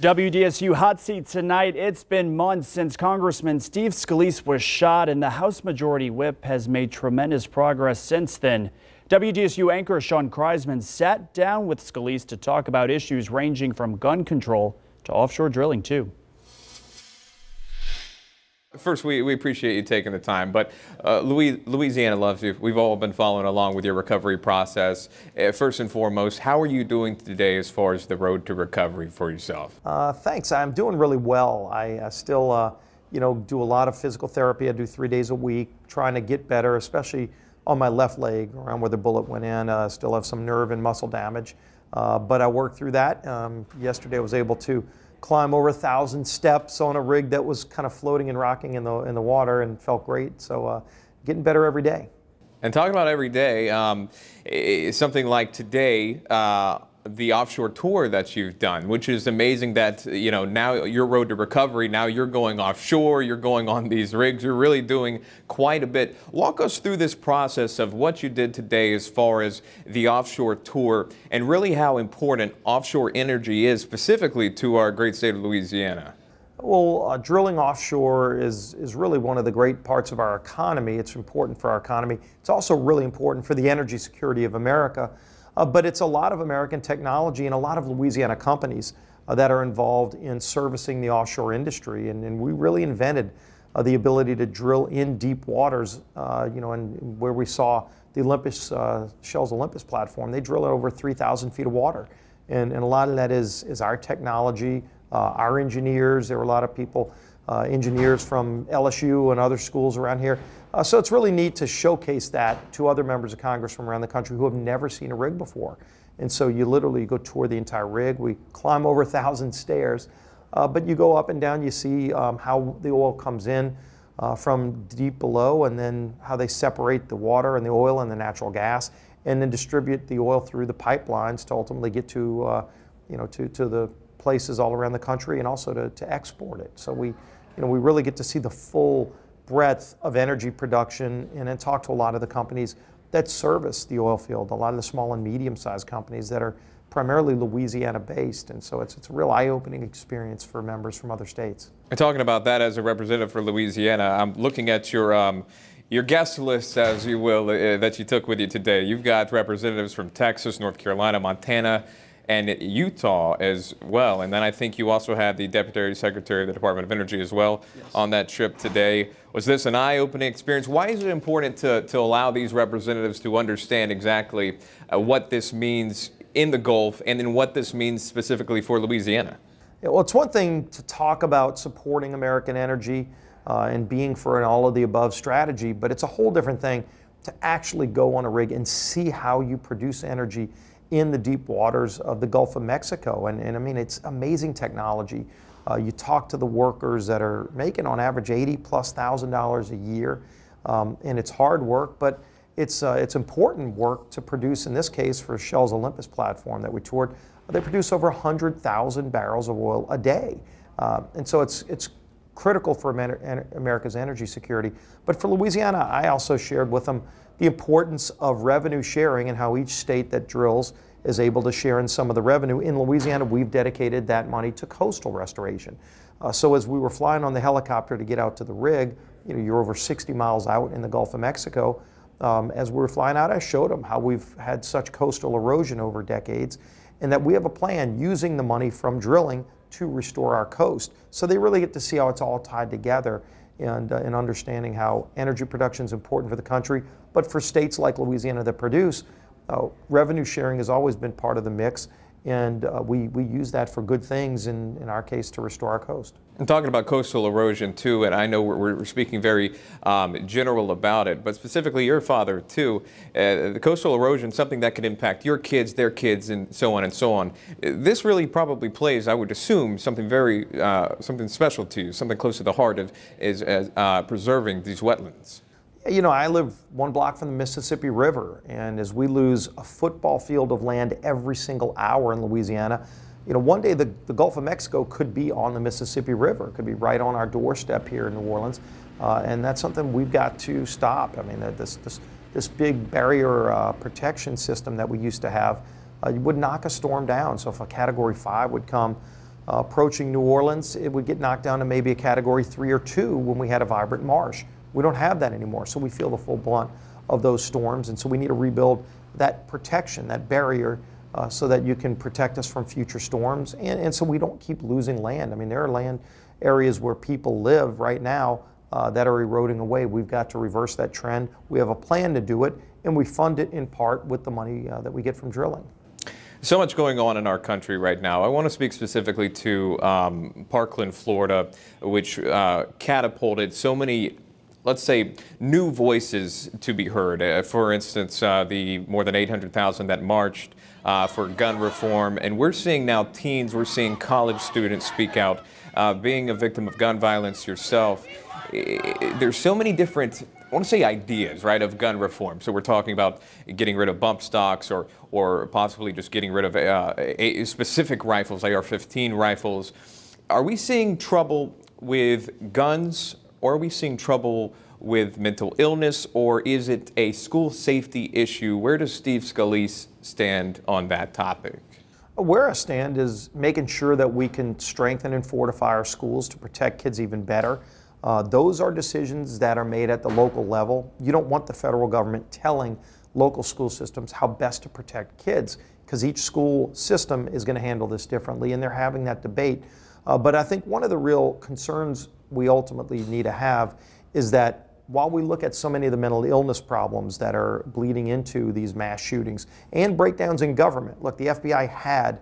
WDSU Hot Seat tonight. It's been months since Congressman Steve Scalise was shot, and the House Majority Whip has made tremendous progress since then. WDSU anchor Sean Kreisman sat down with Scalise to talk about issues ranging from gun control to offshore drilling, too. First, we appreciate you taking the time, but Louisiana loves you. We've all been following along with your recovery process. First and foremost, how are you doing today as far as the road to recovery for yourself? Thanks. I'm doing really well. I still, do a lot of physical therapy. I do 3 days a week, trying to get better, especially on my left leg, around where the bullet went in. Still have some nerve and muscle damage, but I worked through that. Yesterday, I was able to climb over 1,000 steps on a rig that was kind of floating and rocking in the water, and felt great. So getting better every day. And talking about every day, something like today, the offshore tour that you've done, which is amazing that, now your road to recovery, now you're going offshore, you're going on these rigs, you're really doing quite a bit. Walk us through this process of what you did today as far as the offshore tour and really how important offshore energy is specifically to our great state of Louisiana. Well, drilling offshore is really one of the great parts of our economy. It's important for our economy. It's also really important for the energy security of America. But it's a lot of American technology and a lot of Louisiana companies that are involved in servicing the offshore industry. And we really invented the ability to drill in deep waters, and where we saw the Olympus, Shell's Olympus platform. They drill at over 3,000 feet of water. And a lot of that is our technology, our engineers. There were a lot of people, engineers from LSU and other schools around here. So it's really neat to showcase that to other members of Congress from around the country who have never seen a rig before. And so you literally go tour the entire rig. We climb over 1,000 stairs, but you go up and down, you see how the oil comes in from deep below, and then how they separate the water and the oil and the natural gas, and then distribute the oil through the pipelines to ultimately get to, to the places all around the country, and also to export it. So we really get to see the full breadth of energy production, and then talk to a lot of the companies that service the oil field, a lot of the small and medium-sized companies that are primarily Louisiana-based. And so it's a real eye-opening experience for members from other states. And talking about that as a representative for Louisiana, I'm looking at your guest list, as you will, that you took with you today. You've got representatives from Texas, North Carolina, Montana, and Utah as well. And then I think you also had the Deputy Secretary of the Department of Energy as well. Yes. On that trip today. Was this an eye-opening experience? Why is it important to allow these representatives to understand exactly what this means in the Gulf, and then what this means specifically for Louisiana? Yeah, well, it's one thing to talk about supporting American energy and being for an all-of-the-above strategy, but it's a whole different thing to actually go on a rig and see how you produce energy in the deep waters of the Gulf of Mexico. And I mean, it's amazing technology. You talk to the workers that are making on average $80,000+ a year, and it's hard work, but it's important work to produce. In this case, for Shell's Olympus platform that we toured, they produce over 100,000 barrels of oil a day, and so it's critical for America's energy security. But for Louisiana, I also shared with them the importance of revenue sharing and how each state that drills is able to share in some of the revenue. In Louisiana, we've dedicated that money to coastal restoration. So as we were flying on the helicopter to get out to the rig, you're over 60 miles out in the Gulf of Mexico. As we were flying out, I showed them how we've had such coastal erosion over decades, and that we have a plan using the money from drilling to restore our coast. So they really get to see how it's all tied together, and understanding how energy production is important for the country. But for states like Louisiana that produce, revenue sharing has always been part of the mix, and we use that for good things, in our case, to restore our coast. I'm talking about coastal erosion too, and I know we're speaking very general about it, but specifically your father too. The coastal erosion, something that could impact your kids, their kids, and so on and so on. This really probably plays, I would assume, something very something special to you, something close to the heart of is preserving these wetlands. I live one block from the Mississippi River, and as we lose a football field of land every single hour in Louisiana, one day the Gulf of Mexico could be on the Mississippi River, it could be right on our doorstep here in New Orleans, and that's something we've got to stop. I mean, this big barrier protection system that we used to have would knock a storm down. So if a Category 5 would come approaching New Orleans, it would get knocked down to maybe a Category 3 or 2 when we had a vibrant marsh. We don't have that anymore, so we feel the full blunt of those storms, and so we need to rebuild that protection, that barrier, so that you can protect us from future storms, and so we don't keep losing land. I mean, there are land areas where people live right now that are eroding away. We've got to reverse that trend. We have a plan to do it, and we fund it in part with the money that we get from drilling. So much going on in our country right now. I want to speak specifically to Parkland, Florida, which catapulted so many, let's say, new voices to be heard. For instance, the more than 800,000 that marched for gun reform. And we're seeing now teens, we're seeing college students speak out. Being a victim of gun violence yourself, there's so many different, I want to say, ideas, right, of gun reform. So we're talking about getting rid of bump stocks, or possibly just getting rid of specific rifles, AR-15 rifles. Are we seeing trouble with guns, or are we seeing trouble with mental illness, or is it a school safety issue? Where does Steve Scalise stand on that topic? Where I stand is making sure that we can strengthen and fortify our schools to protect kids even better. Those are decisions that are made at the local level. You don't want the federal government telling local school systems how best to protect kids, because each school system is going to handle this differently, and they're having that debate. But I think one of the real concerns we ultimately need to have is that while we look at so many of the mental illness problems that are bleeding into these mass shootings and breakdowns in government, look, the FBI had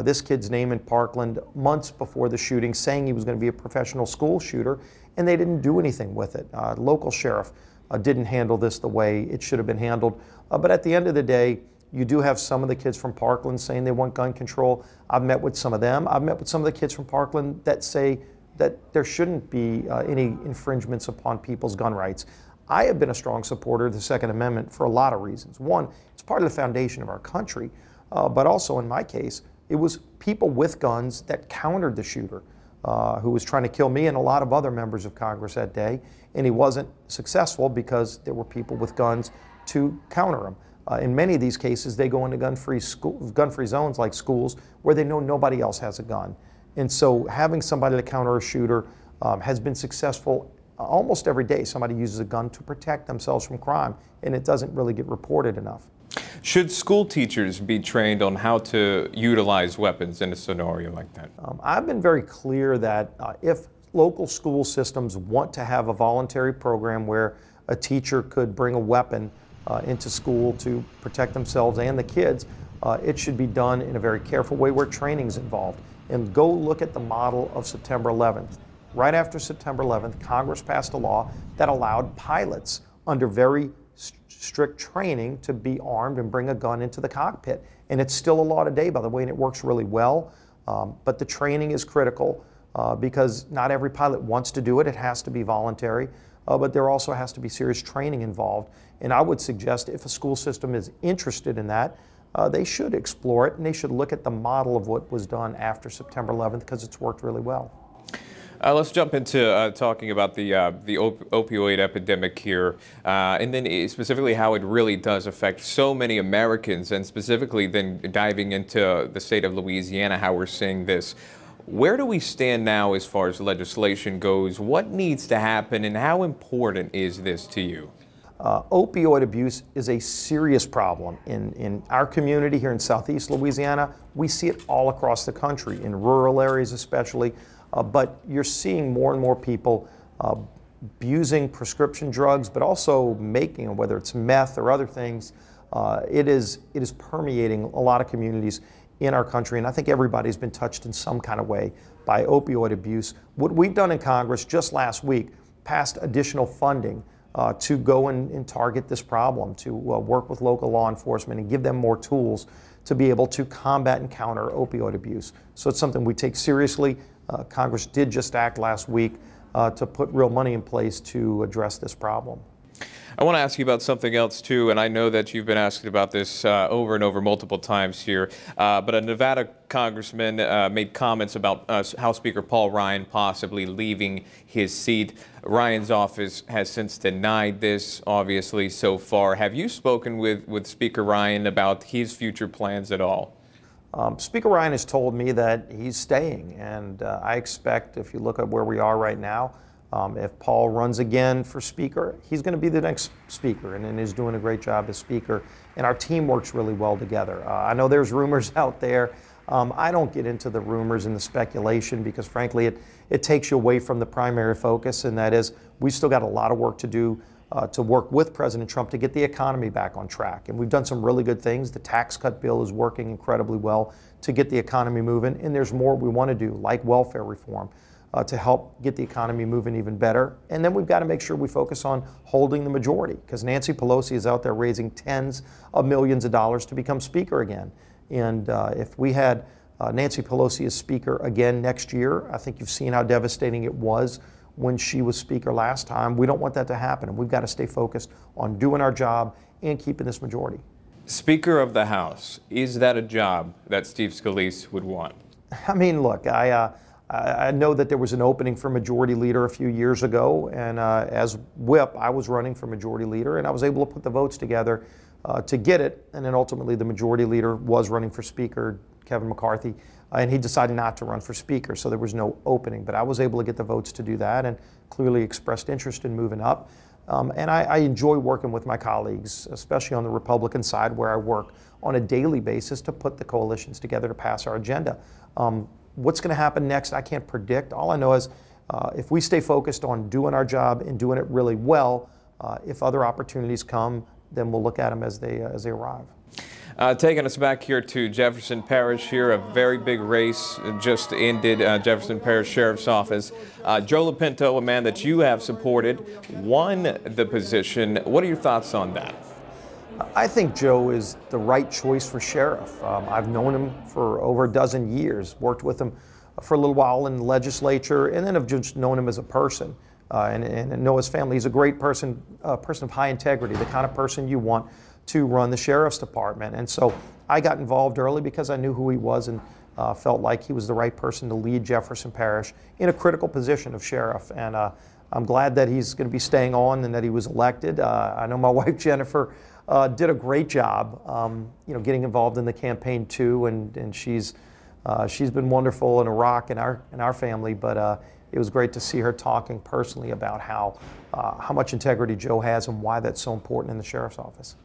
this kid's name in Parkland months before the shooting, saying he was going to be a professional school shooter, and they didn't do anything with it. Local sheriff didn't handle this the way it should have been handled. But at the end of the day, you do have some of the kids from Parkland saying they want gun control. I've met with some of them. I've met with some of the kids from Parkland that say that there shouldn't be any infringements upon people's gun rights. I have been a strong supporter of the Second Amendment for a lot of reasons. One, it's part of the foundation of our country, but also in my case, it was people with guns that countered the shooter who was trying to kill me and a lot of other members of Congress that day, and he wasn't successful because there were people with guns to counter him. In many of these cases, they go into gun-free zones like schools where they know nobody else has a gun. And so having somebody to counter a shooter has been successful almost every day. Somebody uses a gun to protect themselves from crime, and it doesn't really get reported enough. Should school teachers be trained on how to utilize weapons in a scenario like that? I've been very clear that if local school systems want to have a voluntary program where a teacher could bring a weapon into school to protect themselves and the kids, it should be done in a very careful way where training is involved. And go look at the model of September 11th. Right after September 11th, Congress passed a law that allowed pilots under very strict training to be armed and bring a gun into the cockpit. And it's still a law today, by the way, and it works really well. But the training is critical because not every pilot wants to do it. It has to be voluntary. But there also has to be serious training involved. And I would suggest if a school system is interested in that, they should explore it, and they should look at the model of what was done after September 11th because it's worked really well. Let's jump into talking about the opioid epidemic here, and then specifically how it really does affect so many Americans, and specifically then diving into the state of Louisiana, how we're seeing this. Where do we stand now as far as legislation goes? What needs to happen, and how important is this to you? Opioid abuse is a serious problem in our community here in Southeast Louisiana. We see it all across the country, in rural areas especially, but you're seeing more and more people abusing prescription drugs, but also making, whether it's meth or other things, it is permeating a lot of communities in our country, and I think everybody's been touched in some kind of way by opioid abuse. What we've done in Congress just last week, passed additional funding to go and target this problem, to work with local law enforcement and give them more tools to be able to combat and counter opioid abuse. So it's something we take seriously. Congress did just act last week to put real money in place to address this problem. I want to ask you about something else too, and I know that you've been asked about this over and over multiple times here, but a Nevada congressman made comments about House Speaker Paul Ryan possibly leaving his seat. Ryan's office has since denied this, obviously, so far. Have you spoken with Speaker Ryan about his future plans at all? Speaker Ryan has told me that he's staying, and I expect, if you look at where we are right now, if Paul runs again for Speaker, he's going to be the next Speaker, and is doing a great job as Speaker, and our team works really well together. I know there's rumors out there. I don't get into the rumors and the speculation because, frankly, it takes you away from the primary focus, and that is we still got a lot of work to do to work with President Trump to get the economy back on track. And we've done some really good things. The tax cut bill is working incredibly well to get the economy moving, and there's more we want to do, like welfare reform, to help get the economy moving even better. And then we've got to make sure we focus on holding the majority, because Nancy Pelosi is out there raising tens of millions of dollars to become Speaker again. And if we had Nancy Pelosi as Speaker again next year, I think you've seen how devastating it was when she was Speaker last time. We don't want that to happen, and we've got to stay focused on doing our job and keeping this majority. Speaker of the House, is that a job that Steve Scalise would want? I mean, look, I know that there was an opening for Majority Leader a few years ago, and as Whip, I was running for Majority Leader, and I was able to put the votes together to get it, and then ultimately the Majority Leader was running for Speaker, Kevin McCarthy, and he decided not to run for Speaker, so there was no opening. But I was able to get the votes to do that and clearly expressed interest in moving up. And I enjoy working with my colleagues, especially on the Republican side where I work on a daily basis to put the coalitions together to pass our agenda. What's going to happen next, I can't predict. All I know is if we stay focused on doing our job and doing it really well, if other opportunities come, then we'll look at them as they arrive. Taking us back here to Jefferson Parish here, a very big race just ended, Jefferson Parish Sheriff's Office. Joe Lopinto, a man that you have supported, won the position. What are your thoughts on that? I think Joe is the right choice for sheriff. I've known him for over a dozen years, worked with him for a little while in the legislature, and then have just known him as a person and know his family. He's a great person, a person of high integrity, the kind of person you want to run the sheriff's department. And so I got involved early because I knew who he was and felt like he was the right person to lead Jefferson Parish in a critical position of sheriff. And I'm glad that he's going to be staying on and that he was elected. I know my wife Jennifer did a great job, getting involved in the campaign too, and she's been wonderful and a rock in our family. But it was great to see her talking personally about how much integrity Joe has and why that's so important in the sheriff's office.